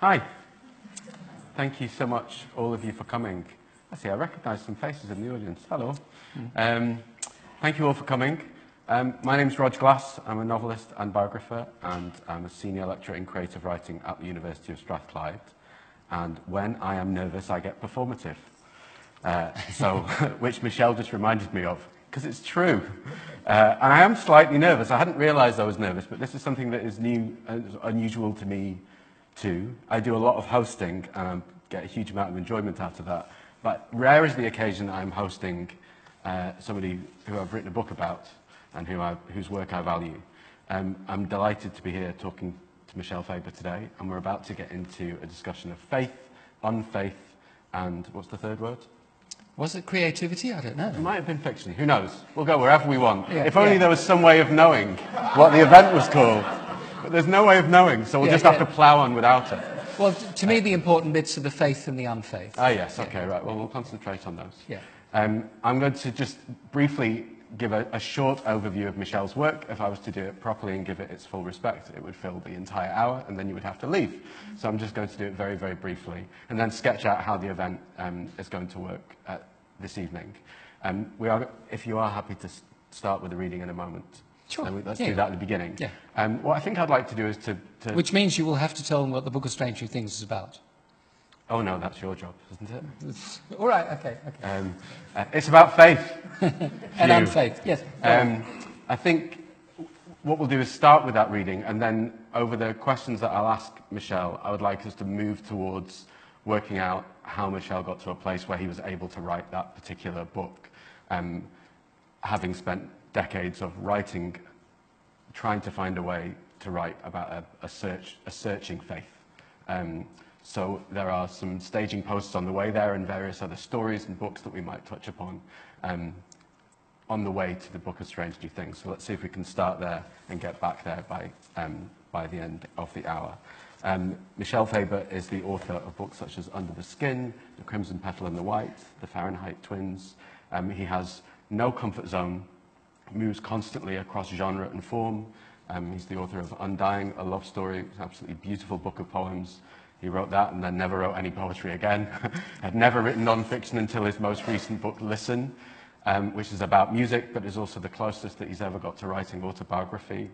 Hi. Thank you so much, all of you, for coming. I recognise some faces in the audience. Hello. Thank you all for coming. My name's Rodge Glass. I'm a novelist and biographer, and I'm a senior lecturer in creative writing at the University of Strathclyde. And when I am nervous, I get performative. Which Michel just reminded me of, because it's true. And I am slightly nervous. I hadn't realised I was nervous, but this is something that is new and unusual to me too. I do a lot of hosting and get a huge amount of enjoyment out of that. But rare is the occasion that I'm hosting somebody who I've written a book about and whose work I value. I'm delighted to be here talking to Michel Faber today, and we're about to get into a discussion of faith, unfaith, and what's the third word? Was it creativity? I don't know. It might have been fiction. Who knows? We'll go wherever we want. Yeah, if only there was some way of knowing what the event was called. But there's no way of knowing, so we'll just have to plough on without it. Well, to me, the important bits are the faith and the unfaith. Ah, yes. Okay, right. Well, we'll concentrate on those. Yeah. I'm going to just briefly give a short overview of Michel's work. If I was to do it properly and give it its full respect, it would fill the entire hour, and then you would have to leave. So I'm just going to do it very, very briefly, and then sketch out how the event is going to work this evening. If you are happy to start with the reading in a moment, sure. Let's do that at the beginning. Yeah. What I think I'd like to do is to... Which means you will have to tell them what the Book of Strange New Things is about. Oh no, that's your job, isn't it? All right, okay. It's about faith. And unfaith, yes. I think what we'll do is start with that reading, and then over the questions that I'll ask Michel, I would like us to move towards working out how Michel got to a place where he was able to write that particular book, having spent decades of writing, trying to find a way to write about a searching faith. So there are some staging posts on the way there and various other stories and books that we might touch upon on the way to the Book of Strange New Things. So let's see if we can start there and get back there by the end of the hour. Michel Faber is the author of books such as Under the Skin, The Crimson Petal and the White, The Fahrenheit Twins. He has no comfort zone, moves constantly across genre and form. He's the author of Undying, a love story, an absolutely beautiful book of poems. He wrote that and then never wrote any poetry again. Had never written non-fiction until his most recent book, Listen, which is about music, but is also the closest that he's ever got to writing autobiography.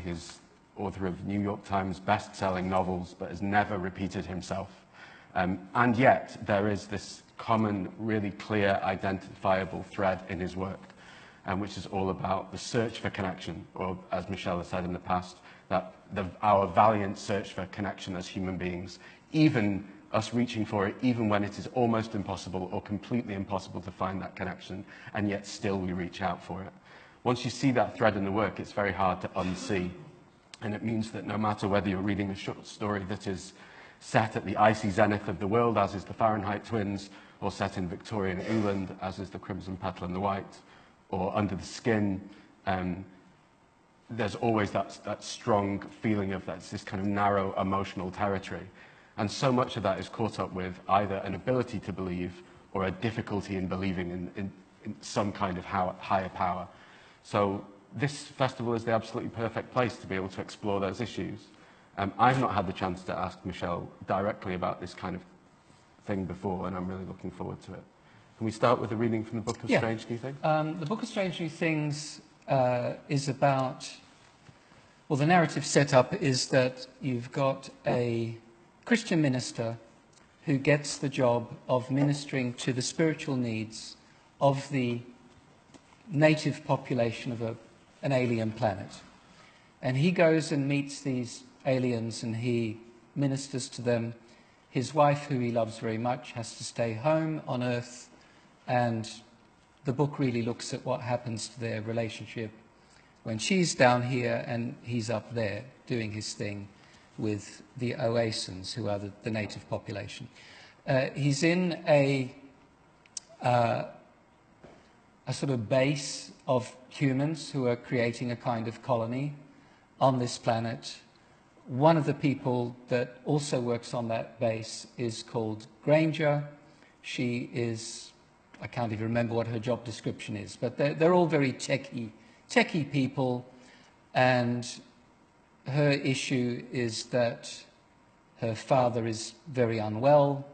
He's author of New York Times best-selling novels, but has never repeated himself. And yet, there is this common, really clear, identifiable thread in his work, which is all about the search for connection, or as Michel has said in the past, that our valiant search for connection as human beings, even us reaching for it, even when it is almost impossible or completely impossible to find that connection, and yet still we reach out for it. Once you see that thread in the work, it's very hard to unsee. And it means that no matter whether you're reading a short story that is set at the icy zenith of the world, as is the Fahrenheit Twins, or set in Victorian England, as is the Crimson Petal and the White, or Under the Skin, there's always that strong feeling of this kind of narrow emotional territory. And so much of that is caught up with either an ability to believe or a difficulty in believing in some kind of higher power. So this festival is the absolutely perfect place to be able to explore those issues. I've not had the chance to ask Michel directly about this kind of thing before, and I'm really looking forward to it. Can we start with a reading from the Book of Strange New Things? The Book of Strange New Things is about... Well, the narrative setup is that you've got a Christian minister who gets the job of ministering to the spiritual needs of the native population of an alien planet. And he goes and meets these aliens and he ministers to them. His wife, who he loves very much, has to stay home on Earth, and the book really looks at what happens to their relationship when she's down here and he's up there doing his thing with the Oasans, who are the native population. He's in a sort of base of humans who are creating a kind of colony on this planet. One of the people that also works on that base is called Granger. She is, I can't even remember what her job description is, but they're all very techie people, and her issue is that her father is very unwell,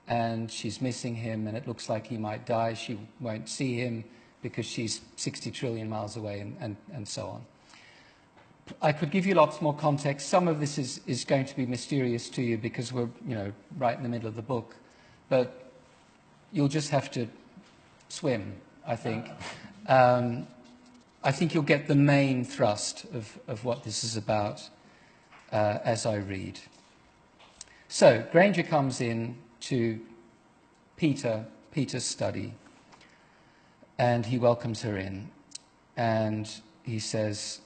and she's missing him, and it looks like he might die. She won't see him because she's 60 trillion miles away, and so on. I could give you lots more context. Some of this is going to be mysterious to you because we're, right in the middle of the book. But you'll just have to swim, I think. I think you'll get the main thrust of what this is about as I read. So, Granger comes in to Peter's study, and he welcomes her in, and he says,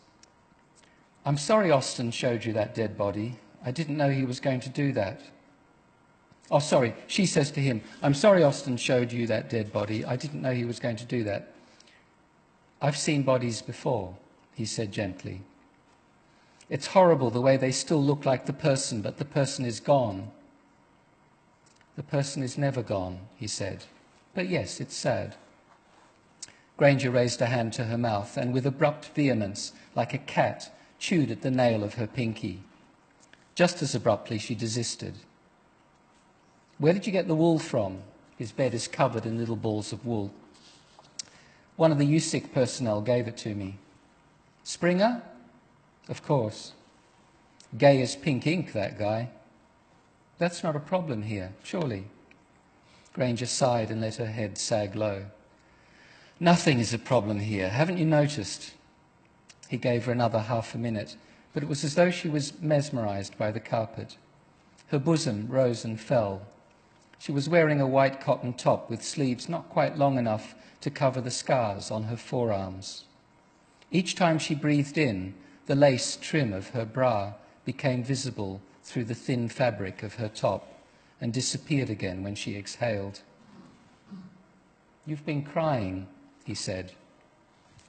"I'm sorry Austin showed you that dead body. I didn't know he was going to do that." Oh, sorry, she says to him, "I'm sorry Austin showed you that dead body. I didn't know he was going to do that." "I've seen bodies before," he said gently. "It's horrible the way they still look like the person, but the person is gone." "The person is never gone," he said. "But yes, it's sad." Granger raised a hand to her mouth and with abrupt vehemence, like a cat, chewed at the nail of her pinky. Just as abruptly, she desisted. "Where did you get the wool from?" His bed is covered in little balls of wool. "One of the USIC personnel gave it to me." "Springer?" "Of course. Gay as pink ink, that guy." "That's not a problem here, surely." Granger sighed and let her head sag low. "Nothing is a problem here. Haven't you noticed?" He gave her another half a minute, but it was as though she was mesmerized by the carpet. Her bosom rose and fell. She was wearing a white cotton top with sleeves not quite long enough to cover the scars on her forearms. Each time she breathed in, the lace trim of her bra became visible through the thin fabric of her top and disappeared again when she exhaled. "You've been crying," he said.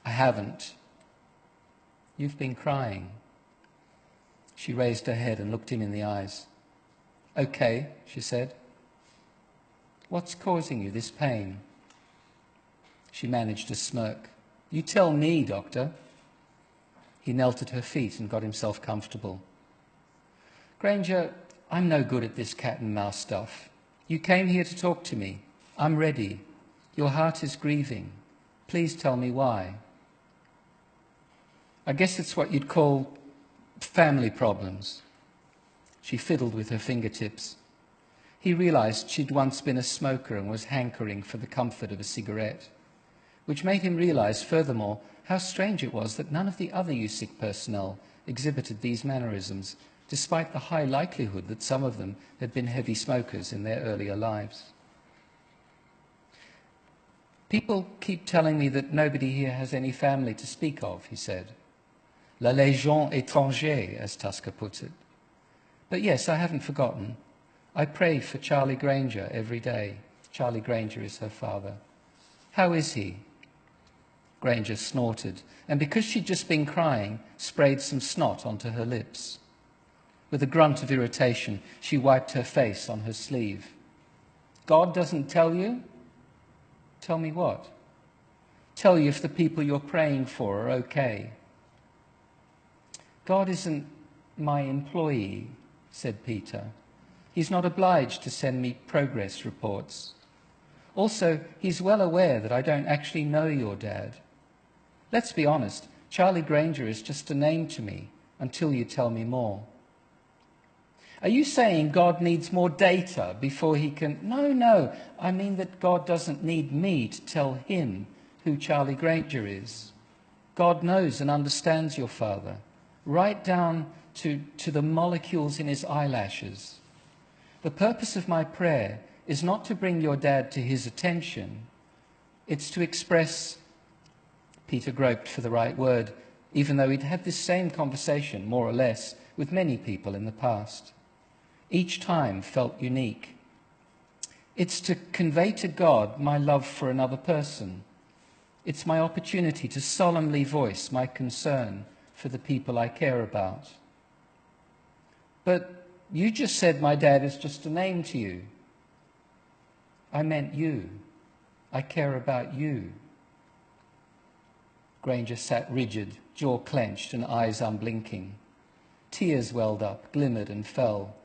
"I haven't." "You've been crying." She raised her head and looked him in the eyes. "Okay," she said. "What's causing you this pain?" She managed a smirk. "You tell me, doctor." He knelt at her feet and got himself comfortable. "Granger, I'm no good at this cat and mouse stuff. You came here to talk to me. I'm ready. Your heart is grieving. Please tell me why." "I guess it's what you'd call family problems." She fiddled with her fingertips. He realized she'd once been a smoker and was hankering for the comfort of a cigarette, which made him realize, furthermore, how strange it was that none of the other USIC personnel exhibited these mannerisms, despite the high likelihood that some of them had been heavy smokers in their earlier lives. "People keep telling me that nobody here has any family to speak of," he said. "La légion étrangère," as Tusker puts it. "But yes, I haven't forgotten. I pray for Charlie Granger every day." Charlie Granger is her father. "How is he?" Granger snorted, and because she'd just been crying, sprayed some snot onto her lips. With a grunt of irritation, she wiped her face on her sleeve. "God doesn't tell you?" "Tell me what?" "Tell you if the people you're praying for are okay." "God isn't my employee," said Peter. "He's not obliged to send me progress reports. Also, he's well aware that I don't actually know your dad. Let's be honest, Charlie Granger is just a name to me until you tell me more." "Are you saying God needs more data before he can—" No, I mean that God doesn't need me to tell him who Charlie Granger is. God knows and understands your father, right down to the molecules in his eyelashes. The purpose of my prayer is not to bring your dad to his attention. It's to express— Peter groped for the right word, even though he'd had this same conversation, more or less, with many people in the past. Each time felt unique. It's to convey to God my love for another person. It's my opportunity to solemnly voice my concern for the people I care about. "But you just said my dad is just a name to you." "I meant you. I care about you." Granger sat rigid, jaw clenched and eyes unblinking. Tears welled up, glimmered and fell.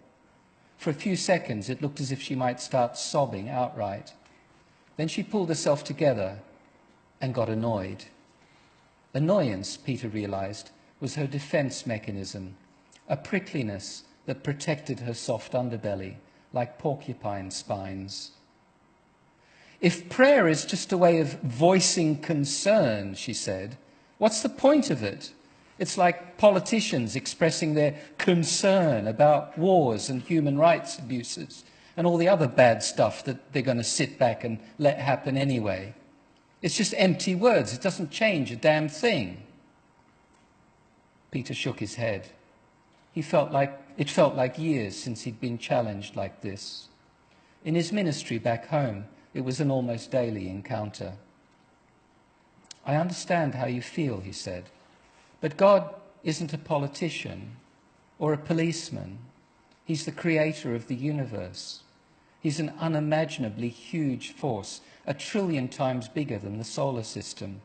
For a few seconds, it looked as if she might start sobbing outright. Then she pulled herself together and got annoyed. Annoyance, Peter realized, was her defense mechanism, a prickliness that protected her soft underbelly, like porcupine spines. If prayer is just a way of voicing concern, she said, what's the point of it? It's like politicians expressing their concern about wars and human rights abuses and all the other bad stuff that they're going to sit back and let happen anyway. It's just empty words. It doesn't change a damn thing. Peter shook his head. It felt like years since he'd been challenged like this. In his ministry back home, it was an almost daily encounter. I understand how you feel, he said, but God isn't a politician or a policeman. He's the creator of the universe. He's an unimaginably huge force, 1 trillion times bigger than the solar system.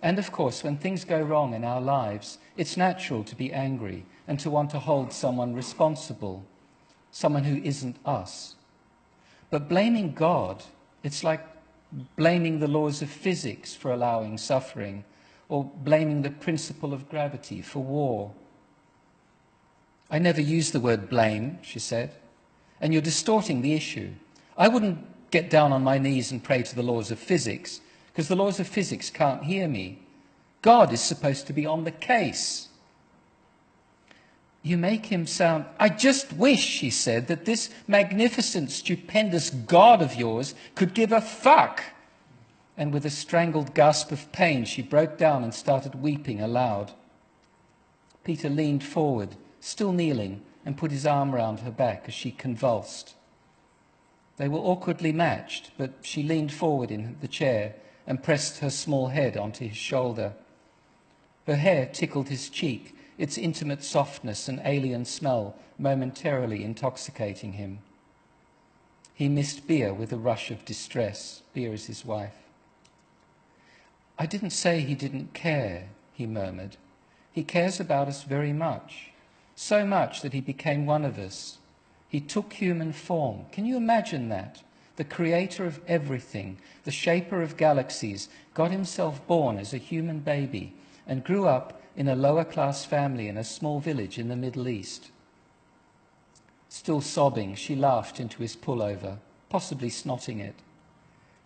And of course, when things go wrong in our lives, it's natural to be angry and to want to hold someone responsible, someone who isn't us. But blaming God, it's like blaming the laws of physics for allowing suffering, or blaming the principle of gravity for war. I never use the word blame, she said, and you're distorting the issue. I wouldn't get down on my knees and pray to the laws of physics, because the laws of physics can't hear me. God is supposed to be on the case. You make him sound... I just wish, she said, that this magnificent, stupendous God of yours could give a fuck. And with a strangled gasp of pain, she broke down and started weeping aloud. Peter leaned forward, still kneeling, and put his arm round her back as she convulsed. They were awkwardly matched, but she leaned forward in the chair and pressed her small head onto his shoulder. Her hair tickled his cheek, its intimate softness and alien smell momentarily intoxicating him. He missed Bea with a rush of distress. Bea is his wife. I didn't say he didn't care, he murmured. He cares about us very much, so much that he became one of us. He took human form. Can you imagine that? The creator of everything, the shaper of galaxies, got himself born as a human baby and grew up in a lower-class family in a small village in the Middle East. Still sobbing, she laughed into his pullover, possibly snotting it.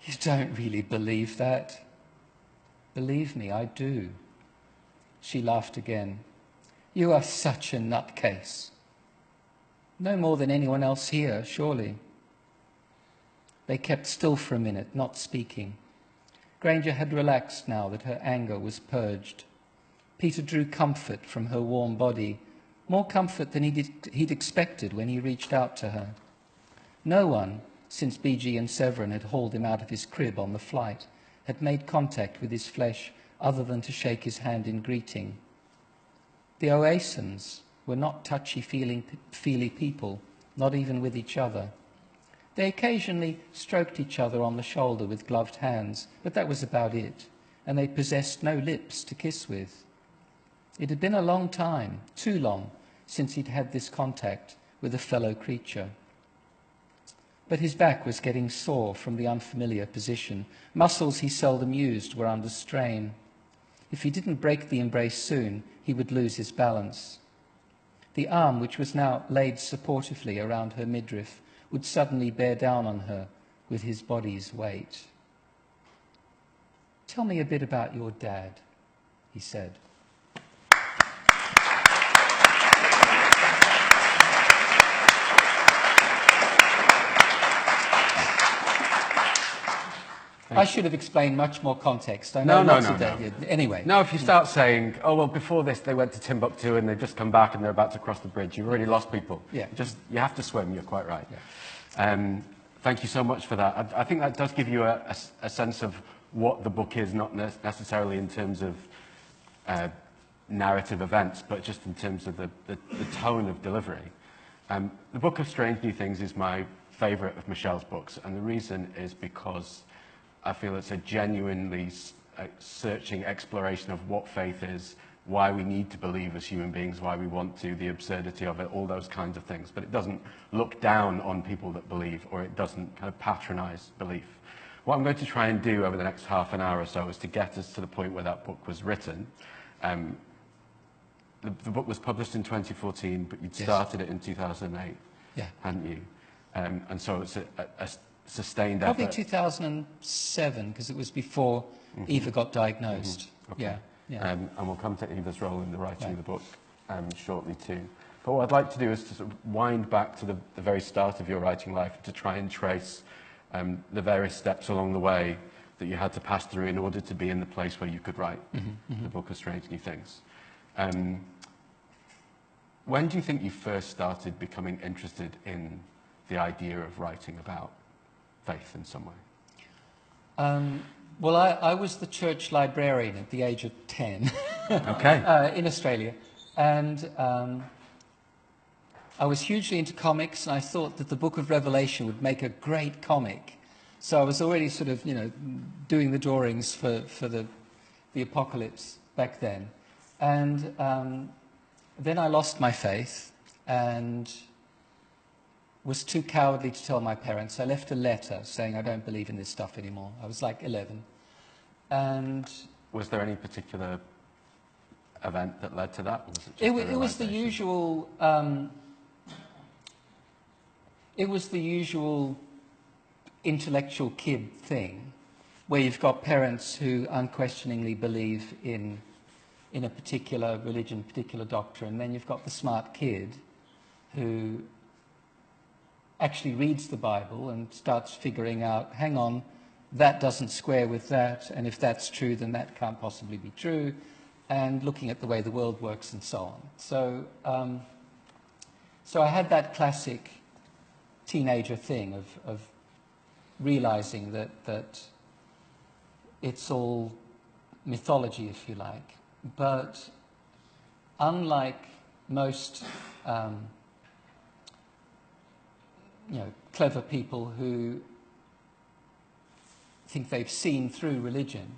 You don't really believe that? Believe me, I do. She laughed again. You are such a nutcase. No more than anyone else here, surely. They kept still for a minute, not speaking. Granger had relaxed now that her anger was purged. Peter drew comfort from her warm body, more comfort than he'd expected when he reached out to her. No one, since BG and Severin had hauled him out of his crib on the flight, had made contact with his flesh other than to shake his hand in greeting. The Oasans were not touchy-feely people, not even with each other. They occasionally stroked each other on the shoulder with gloved hands, but that was about it, and they possessed no lips to kiss with. It had been a long time, too long, since he'd had this contact with a fellow creature. But his back was getting sore from the unfamiliar position. Muscles he seldom used were under strain. If he didn't break the embrace soon, he would lose his balance. The arm, which was now laid supportively around her midriff, would suddenly bear down on her with his body's weight. Tell me a bit about your dad, he said. I should have explained much more context. I know No. Anyway. No, if you start saying, oh, well, before this they went to Timbuktu and they've just come back and they're about to cross the bridge, you've already lost people. Yeah. You have to swim, you're quite right. Yeah. Thank you so much for that. I think that does give you a sense of what the book is, not necessarily in terms of narrative events, but just in terms of the tone of delivery. The Book of Strange New Things is my favourite of Michel's books, and the reason is because I feel it's a genuinely searching exploration of what faith is why we need to believe as human beings, why we want to, the absurdity of it, all those kinds of things. But it doesn't look down on people that believe, or it doesn't kind of patronize belief. What I'm going to try and do over the next half an hour or so is to get us to the point where that book was written. The book was published in 2014, but you'd started it in 2008, hadn't you? And so it's a sustained effort. Probably 2007, because it was before Eva got diagnosed. Okay. And we'll come to Eva's role in the writing of the book shortly too. But what I'd like to do is to sort of wind back to the very start of your writing life, to try and trace the various steps along the way that you had to pass through in order to be in the place where you could write the book of Strange New Things. When do you think you first started becoming interested in the idea of writing about faith in some way? Well, I was the church librarian at the age of 10 in Australia. And I was hugely into comics, and I thought that the Book of Revelation would make a great comic. So I was already sort of, doing the drawings for the apocalypse back then. And then I lost my faith and was too cowardly to tell my parents. I left a letter saying I don't believe in this stuff anymore. I was like 11. And was there any particular event that led to that? Or was it, just it was the usual. It was the usual intellectual kid thing, where you've got parents who unquestioningly believe in a particular religion, particular doctrine, and then you've got the smart kid who actually reads the Bible and starts figuring out, hang on, that doesn't square with that, and if that's true, then that can't possibly be true, and looking at the way the world works and so on. So, so I had that classic teenager thing of realizing that it's all mythology, if you like. But unlike most clever people who think they've seen through religion,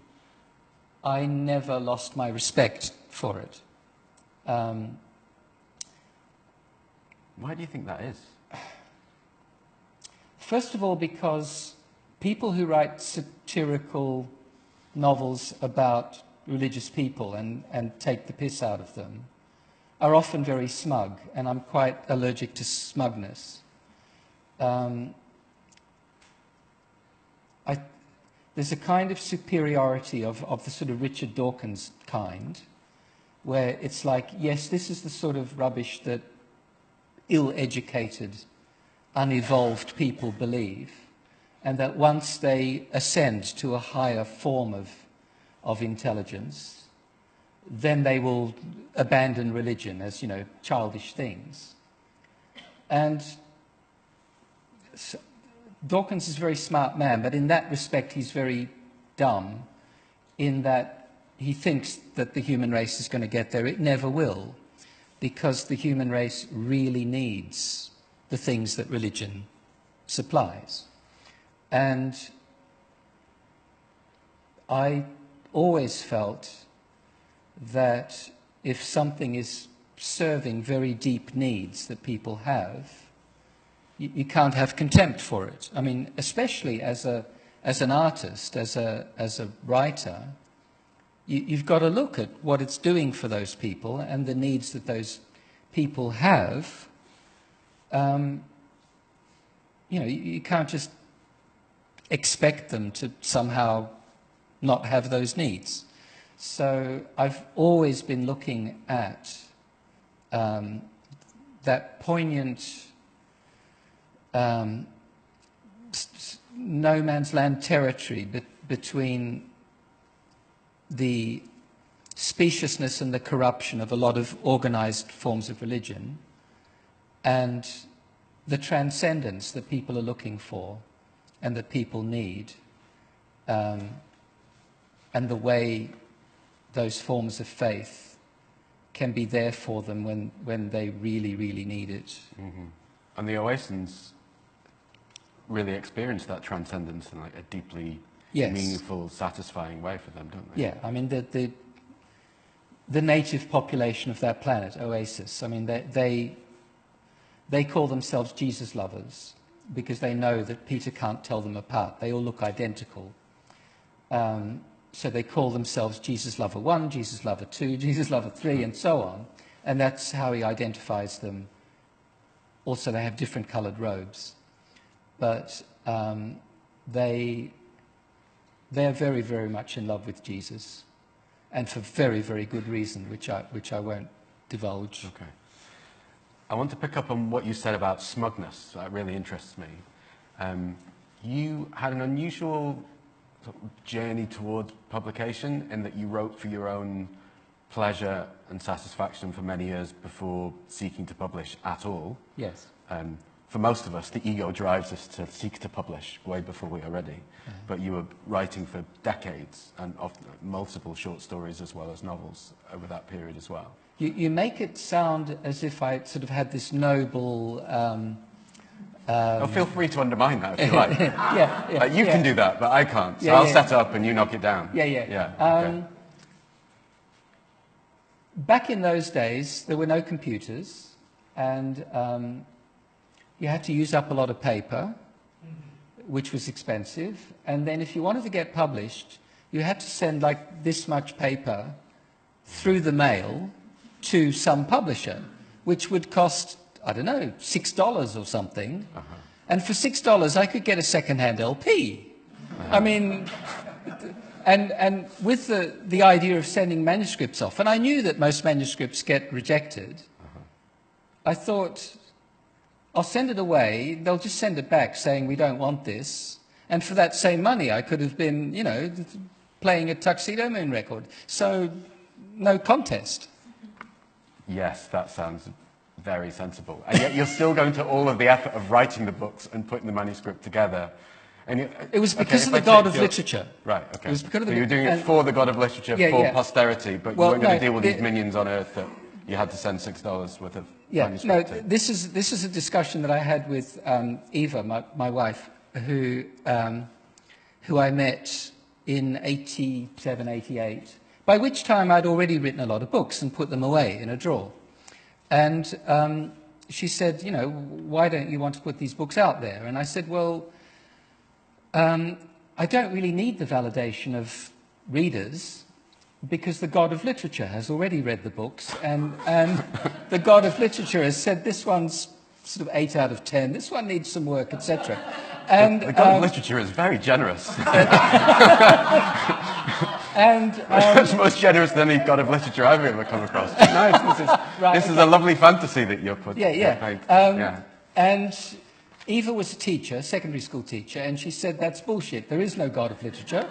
I never lost my respect for it. Why do you think that is? First of all, because people who write satirical novels about religious people and take the piss out of them are often very smug, and I'm quite allergic to smugness. There's a kind of superiority of the sort of Richard Dawkins kind, where it's like, yes, this is the sort of rubbish that ill-educated, unevolved people believe, and that once they ascend to a higher form of intelligence, then they will abandon religion as, childish things. And so Dawkins is a very smart man, but in that respect he's very dumb, in that he thinks that the human race is going to get there. It never will, because the human race really needs the things that religion supplies. And I always felt that if something is serving very deep needs that people have, you can't have contempt for it. I mean, especially as an artist, as a writer, you've got to look at what it's doing for those people and the needs that those people have. You can't just expect them to somehow not have those needs. So I've always been looking at that poignant no man's land territory between the speciousness and the corruption of a lot of organized forms of religion and the transcendence that people are looking for and that people need, and the way those forms of faith can be there for them when they really, really need it. Mm-hmm. And the Oasians really experience that transcendence in like a deeply meaningful, satisfying way for them, don't they? Yeah, I mean, the native population of that planet, Oasis. I mean, they call themselves Jesus lovers because they know that Peter can't tell them apart. They all look identical. So they call themselves Jesus Lover 1, Jesus Lover 2, Jesus Lover 3, and so on. And that's how he identifies them. Also, they have different colored robes. But they are very, very much in love with Jesus. And for very, very good reason, which I won't divulge. Okay. I want to pick up on what you said about smugness. That really interests me. You had an unusual sort of journey towards publication in that you wrote for your own pleasure and satisfaction for many years before seeking to publish at all. Yes. For most of us, the ego drives us to seek to publish way before we are ready. But you were writing for decades and often multiple short stories as well as novels over that period as well. You make it sound as if I sort of had this noble... feel free to undermine that if you like. You can do that, but I can't. So I'll set up and you knock it down. Okay. Back in those days, there were no computers, and you had to use up a lot of paper, which was expensive. And then if you wanted to get published, you had to send like this much paper through the mail to some publisher, which would cost, I don't know, $6 or something. And for $6, I could get a second-hand LP. I mean, and with the idea of sending manuscripts off, and I knew that most manuscripts get rejected, I thought, I'll send it away, they'll just send it back saying we don't want this, and for that same money I could have been, you know, playing a Tuxedo Moon record. So, no contest. Yes, that sounds very sensible. And yet you're still going to all of the effort of writing the books and putting the manuscript together. And it was because of the God of literature. Right, okay. It was because of so you were doing it for the God of literature, for posterity, but you weren't going to deal with these minions on Earth that you had to send $6 worth of manuscript to. This is a discussion that I had with Eva, my wife, who I met in 87, 88, by which time I'd already written a lot of books and put them away in a drawer. And she said, you know, why don't you want to put these books out there? And I said, well, I don't really need the validation of readers because the God of literature has already read the books, and the God of literature has said this one's sort of 8 out of 10, this one needs some work, etc. And the God of literature is very generous. And it's most generous than any God of literature I've ever come across. This is a lovely fantasy that you're putting. And Eva was a teacher, secondary school teacher, and she said that's bullshit. There is no God of literature.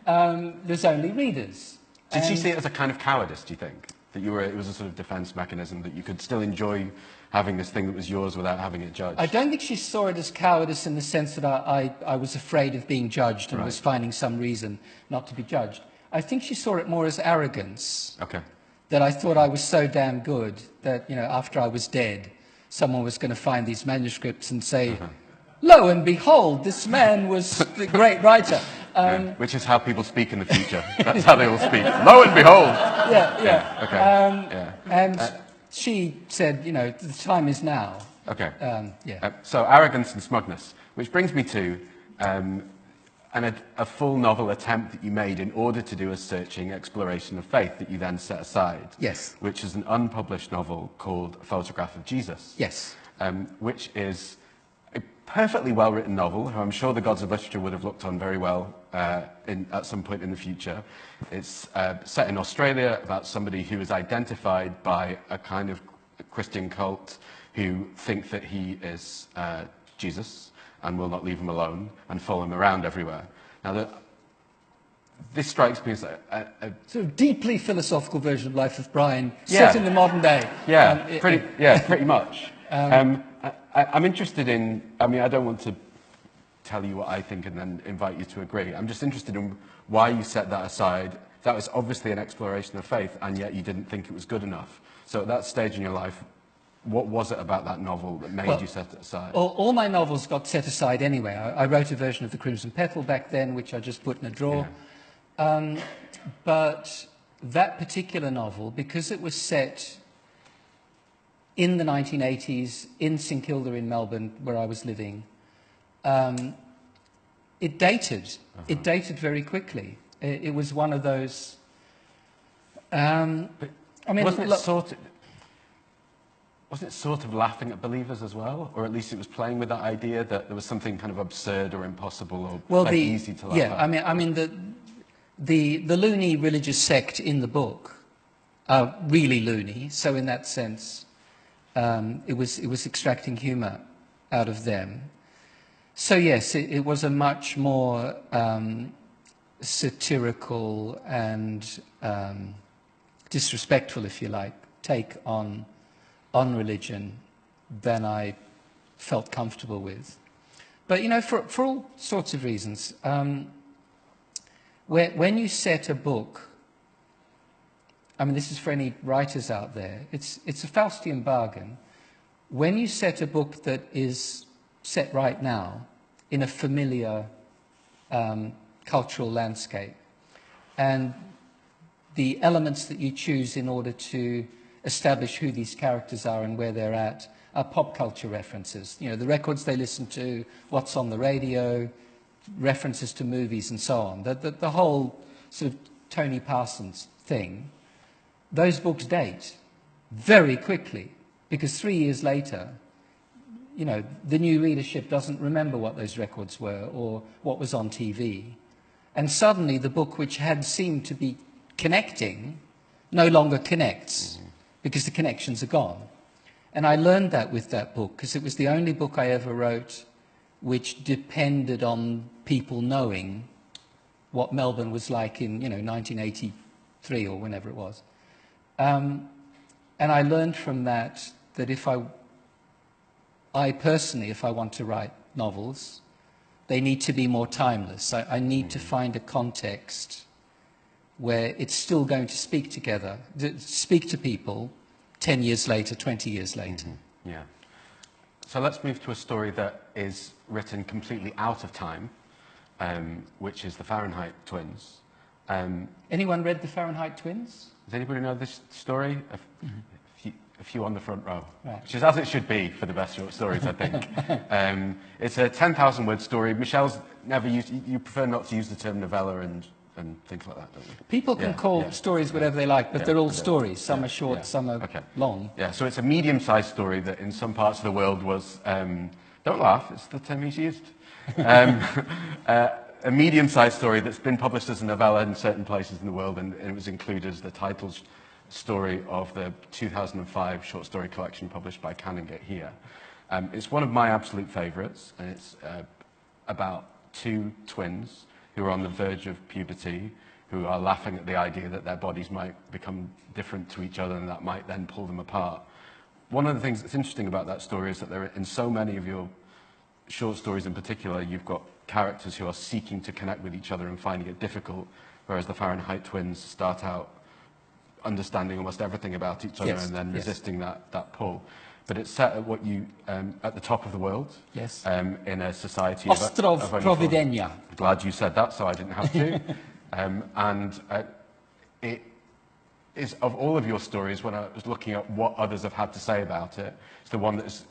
There's only readers. Did she see it as a kind of cowardice, do you think? That it was a sort of defense mechanism, that you could still enjoy having this thing that was yours without having it judged? I don't think she saw it as cowardice in the sense that I was afraid of being judged and was finding some reason not to be judged. I think she saw it more as arrogance. Okay. That I thought I was so damn good that, you know, after I was dead, someone was going to find these manuscripts and say, lo and behold, this man was the great writer. Which is how people speak in the future. That's how they will speak. Lo and behold. And she said, you know, the time is now. Okay. So arrogance and smugness, which brings me to a full novel attempt that you made in order to do a searching exploration of faith that you then set aside. Yes. Which is an unpublished novel called A Photograph of Jesus. Yes. Which is a perfectly well-written novel, who I'm sure the gods of literature would have looked on very well at some point in the future. It's set in Australia about somebody who is identified by a kind of Christian cult who think that he is Jesus and will not leave him alone and follow him around everywhere. Now, this strikes me as a sort of deeply philosophical version of Life of Brian, set in the modern day. Pretty much. I'm interested in, I mean, I don't want to tell you what I think and then invite you to agree. I'm just interested in why you set that aside. That was obviously an exploration of faith, and yet you didn't think it was good enough. So at that stage in your life, what was it about that novel that made you set it aside? All my novels got set aside anyway. I wrote a version of The Crimson Petal back then, which I just put in a drawer. But that particular novel, because it was set in the 1980s in St Kilda in Melbourne, where I was living, it dated. It dated very quickly. It was one of those. I mean, wasn't it sort of laughing at believers as well, or at least it was playing with that idea that there was something kind of absurd or impossible or easy to laugh at? Yeah, I mean the loony religious sect in the book are really loony. So in that sense, it was extracting humour out of them. So yes, it was a much more satirical and disrespectful, if you like, take on religion than I felt comfortable with. But, you know, for all sorts of reasons, when you set a book, I mean, this is for any writers out there, it's a Faustian bargain. When you set a book that is set right now in a familiar cultural landscape, and the elements that you choose in order to establish who these characters are and where they're at are pop culture references. You know, the records they listen to, what's on the radio, references to movies and so on. The whole sort of Tony Parsons thing, those books date very quickly, because 3 years later, you know, the new readership doesn't remember what those records were or what was on TV. And suddenly the book which had seemed to be connecting no longer connects, because the connections are gone. And I learned that with that book, because it was the only book I ever wrote which depended on people knowing what Melbourne was like in, you know, 1983 or whenever it was. And I learned from that if I personally, if I want to write novels, they need to be more timeless. I need to find a context where it's still going to speak together, speak to people 10 years later, 20 years later. Yeah. So let's move to a story that is written completely out of time, which is the Fahrenheit Twins. Anyone read the Fahrenheit Twins? Does anybody know this story? A few on the front row, right. Which is as it should be for the best short stories, I think. It's a 10,000 word story. Michel's never used, you prefer not to use the term novella and things like that, don't you? People can call stories whatever they like, but they're all stories. Some are short, some are long. Yeah, so it's a medium-sized story that in some parts of the world was, don't laugh, it's the term he's used. A medium-sized story that's been published as a novella in certain places in the world, and it was included as the title story of the 2005 short story collection published by Canongate here. It's one of my absolute favourites, and it's about two twins who are on the verge of puberty, who are laughing at the idea that their bodies might become different to each other and that might then pull them apart. One of the things that's interesting about that story is that there are, in so many of your short stories in particular, you've got characters who are seeking to connect with each other and finding it difficult, whereas the Fahrenheit Twins start out understanding almost everything about each other and then resisting that pull. But it's set at what you at the top of the world, in a society Ostrov Providenia. Glad you said that, so I didn't have to. And it is, of all of your stories, when I was looking at what others have had to say about it, it's the one that is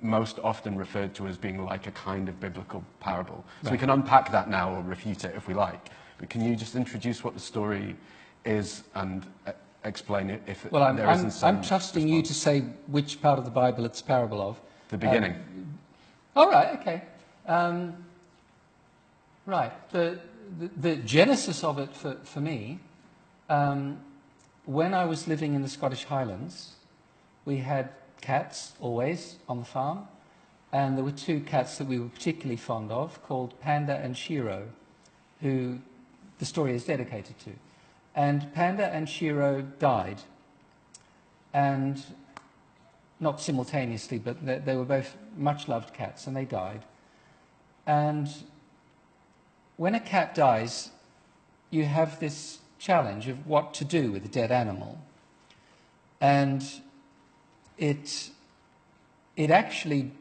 most often referred to as being like a kind of biblical parable. So we can unpack that now or refute it if we like. But can you just introduce what the story is and explain it if there isn't some... I'm trusting you to say which part of the Bible it's a parable of. The beginning. All right, okay. Right. The genesis of it for me, when I was living in the Scottish Highlands, we had cats always on the farm, and there were two cats that we were particularly fond of called Panda and Shiro, who the story is dedicated to. And Panda and Shiro died, and not simultaneously, but they were both much-loved cats, and they died. And when a cat dies, you have this challenge of what to do with a dead animal. And it actually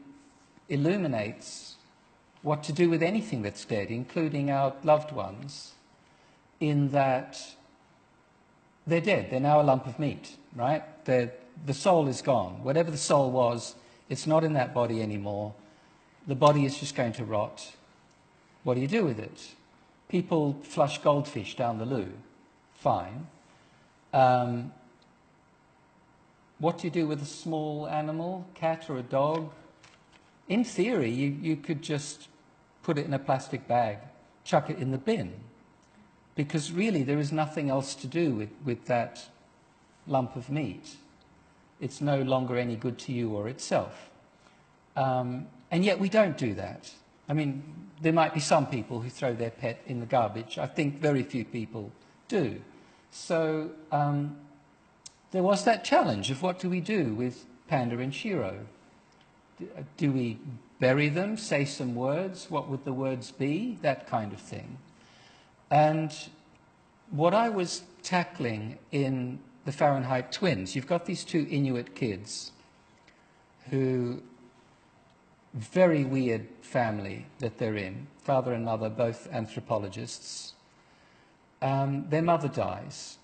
illuminates what to do with anything that's dead, including our loved ones, in that they're dead. They're now a lump of meat, right? The soul is gone. Whatever the soul was, it's not in that body anymore. The body is just going to rot. What do you do with it? People flush goldfish down the loo. Fine. What do you do with a small animal, cat or a dog? In theory, you could just put it in a plastic bag, chuck it in the bin, because really there is nothing else to do with that lump of meat. It's no longer any good to you or itself. And yet we don't do that. I mean, there might be some people who throw their pet in the garbage. I think very few people do. So there was that challenge of what do we do with Panda and Shiro? Do we bury them, say some words? What would the words be? That kind of thing. And what I was tackling in the Fahrenheit Twins, you've got these two Inuit kids who, very weird family that they're in, father and mother, both anthropologists. Their mother dies,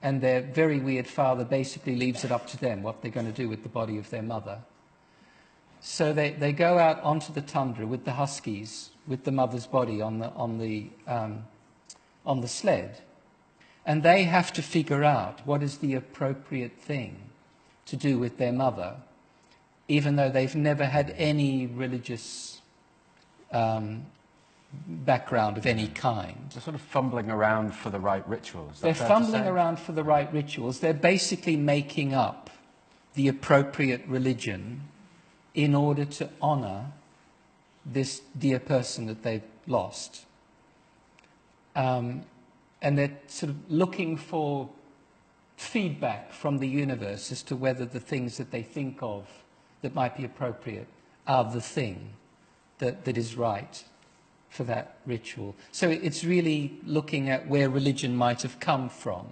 and their very weird father basically leaves it up to them what they're going to do with the body of their mother. So they go out onto the tundra with the huskies, with the mother's body on the sled, and they have to figure out what is the appropriate thing to do with their mother, even though they've never had any religious background of any kind. They're sort of fumbling around for the right rituals. They're fumbling around for the right rituals. They're basically making up the appropriate religion in order to honor this dear person that they've lost. And they're sort of looking for feedback from the universe as to whether the things that they think of that might be appropriate are the thing that is right for that ritual. So it's really looking at where religion might have come from.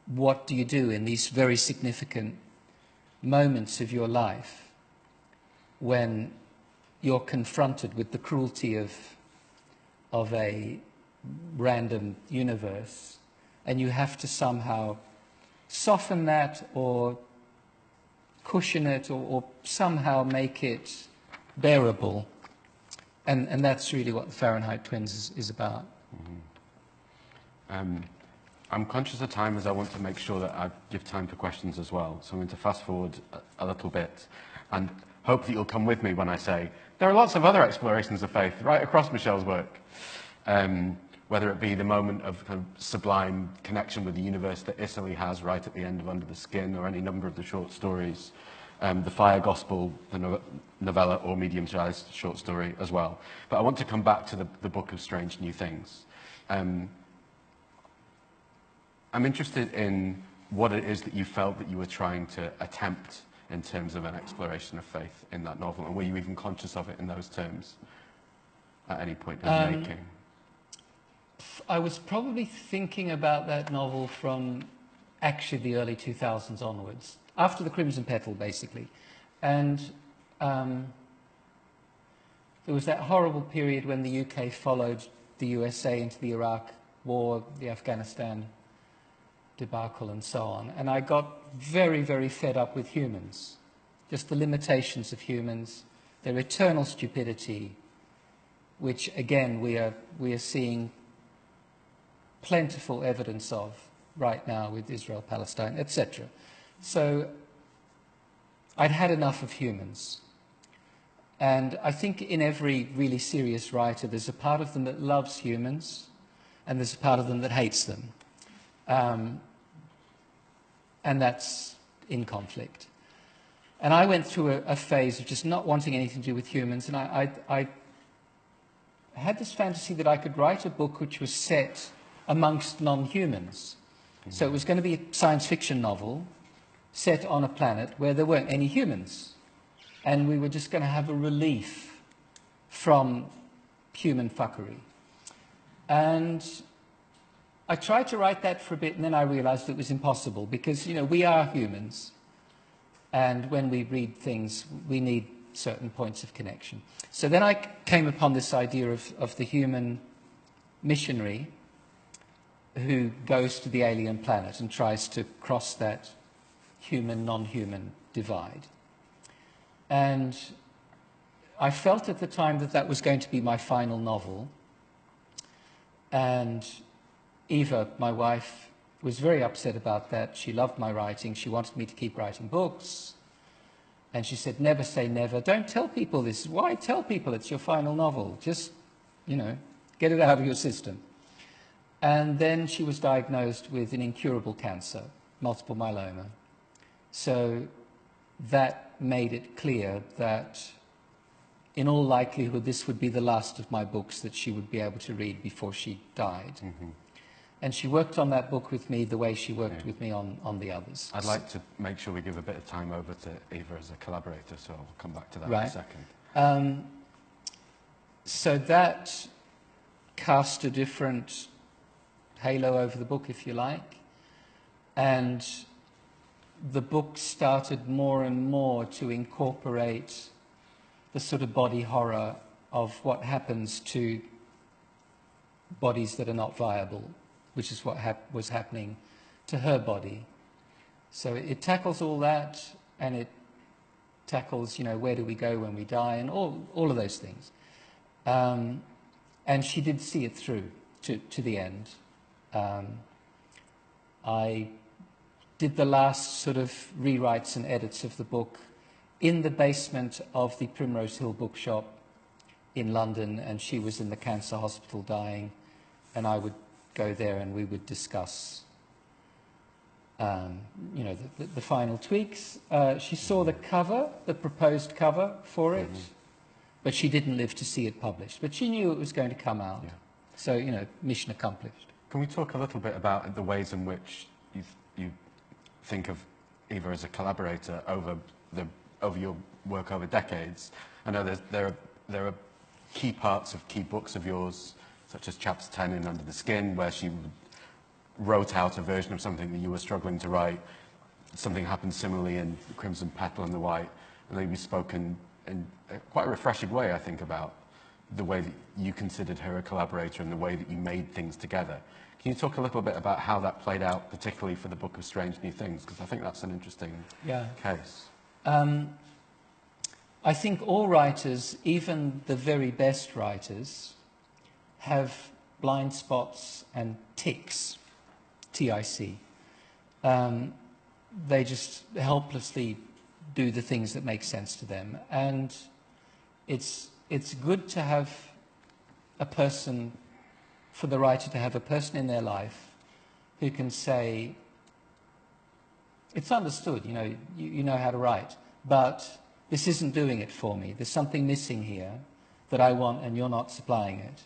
What do you do in these very significant moments of your life when you're confronted with the cruelty of a random universe, and you have to somehow soften that or cushion it or somehow make it bearable. And that's really what the Fahrenheit Twins is about. Mm-hmm. I'm conscious of time, as I want to make sure that I give time for questions as well. So I'm going to fast forward a little bit and hope that you'll come with me when I say there are lots of other explorations of faith right across Michel's work. Whether it be the moment of kind of sublime connection with the universe that Italy has right at the end of Under the Skin, or any number of the short stories, the Fire Gospel, the novella or medium-sized short story as well. But I want to come back to the Book of Strange New Things. I'm interested in what it is that you felt that you were trying to attempt in terms of an exploration of faith in that novel, and were you even conscious of it in those terms at any point in the making? I was probably thinking about that novel from actually the early 2000s onwards, after the Crimson Petal, basically. And there was that horrible period when the UK followed the USA into the Iraq War, the Afghanistan debacle and so on. And I got very, very fed up with humans, just the limitations of humans, their eternal stupidity, which again we are seeing plentiful evidence of right now with Israel, Palestine, etc. So I'd had enough of humans. And I think in every really serious writer, there's a part of them that loves humans, and there's a part of them that hates them. And that's in conflict. And I went through a phase of just not wanting anything to do with humans, and I had this fantasy that I could write a book which was set amongst non-humans. So it was going to be a science fiction novel set on a planet where there weren't any humans. And we were just going to have a relief from human fuckery. And I tried to write that for a bit, and then I realized it was impossible because, you know, we are humans. And when we read things, we need certain points of connection. So then I came upon this idea of the human missionary who goes to the alien planet and tries to cross that human-non-human divide. And I felt at the time that that was going to be my final novel. And Eva, my wife, was very upset about that. She loved my writing. She wanted me to keep writing books. And she said, never say never. Don't tell people this. Why tell people it's your final novel? Just, you know, get it out of your system. And then she was diagnosed with an incurable cancer, multiple myeloma. So that made it clear that in all likelihood this would be the last of my books that she would be able to read before she died. Mm-hmm. And she worked on that book with me the way she worked with me on the others. I'd like to make sure we give a bit of time over to Eva as a collaborator, so I'll come back to that in a second. So that cast a different halo over the book, if you like, and the book started more and more to incorporate the sort of body horror of what happens to bodies that are not viable, which is what was happening to her body. So it tackles all that, and it tackles, you know, where do we go when we die, and all of those things. And she did see it through to the end. I did the last sort of rewrites and edits of the book in the basement of the Primrose Hill bookshop in London, and she was in the cancer hospital dying, and I would go there and we would discuss, you know, the final tweaks. She saw the cover, the proposed cover for it, but she didn't live to see it published. But she knew it was going to come out. Yeah. So, you know, mission accomplished. Can we talk a little bit about the ways in which you think of Eva as a collaborator over your work over decades? I know there are key parts of key books of yours, such as chapter 10 in Under the Skin, where she wrote out a version of something that you were struggling to write. Something happened similarly in Crimson Petal and the White, and they've spoken in quite a refreshing way, I think, about the way that you considered her a collaborator and the way that you made things together. Can you talk a little bit about how that played out, particularly for the Book of Strange New Things? Because I think that's an interesting case. I think all writers, even the very best writers, have blind spots and tics, T-I-C. They just helplessly do the things that make sense to them. And it's good to have a person, for the writer to have a person in their life who can say, it's understood, you know, you know how to write, but this isn't doing it for me. There's something missing here that I want and you're not supplying it.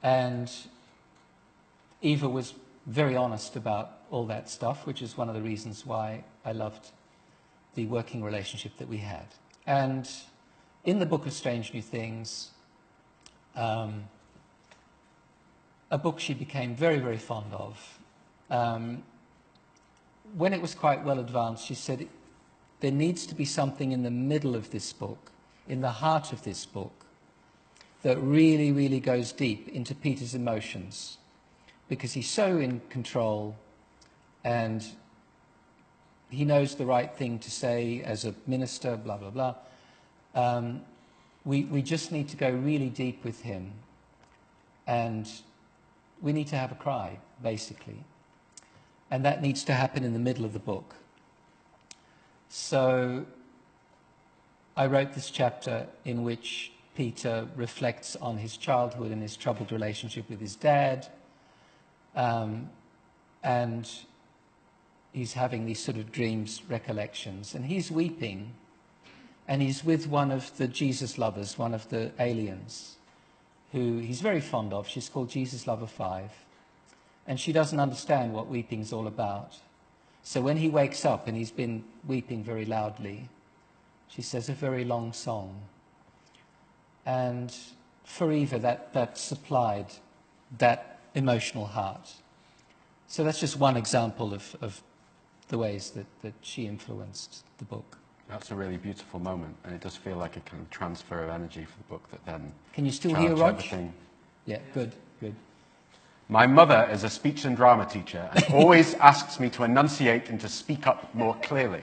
And Eva was very honest about all that stuff, which is one of the reasons why I loved the working relationship that we had. And in the Book of Strange New Things, a book she became very, very fond of. When it was quite well advanced, she said, there needs to be something in the middle of this book, in the heart of this book, that really, really goes deep into Peter's emotions, because he's so in control and he knows the right thing to say as a minister, blah, blah, blah. We just need to go really deep with him, and we need to have a cry, basically. And that needs to happen in the middle of the book. So I wrote this chapter in which Peter reflects on his childhood and his troubled relationship with his dad. And he's having these sort of dreams, recollections. And he's weeping. And he's with one of the Jesus lovers, one of the aliens, who he's very fond of. She's called Jesus Lover 5. And she doesn't understand what weeping's all about. So when he wakes up and he's been weeping very loudly, she says a very long song. And for Eva, that supplied that emotional heart. So that's just one example of the ways that she influenced the book. That's a really beautiful moment, and it does feel like a kind of transfer of energy for the book that then... Can you still hear Rodge? Everything. Yeah, good, good. My mother is a speech and drama teacher and always asks me to enunciate and to speak up more clearly.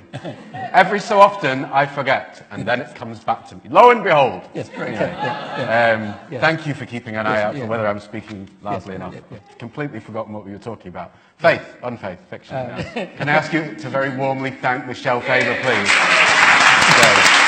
Every so often, I forget, and then it comes back to me. Lo and behold. Yes, very Anyway, good. Thank you for keeping an eye out for whether I'm speaking loudly enough. I've completely forgotten what we were talking about. Faith, unfaith, fiction. Can I ask you to very warmly thank Michel Faber, please?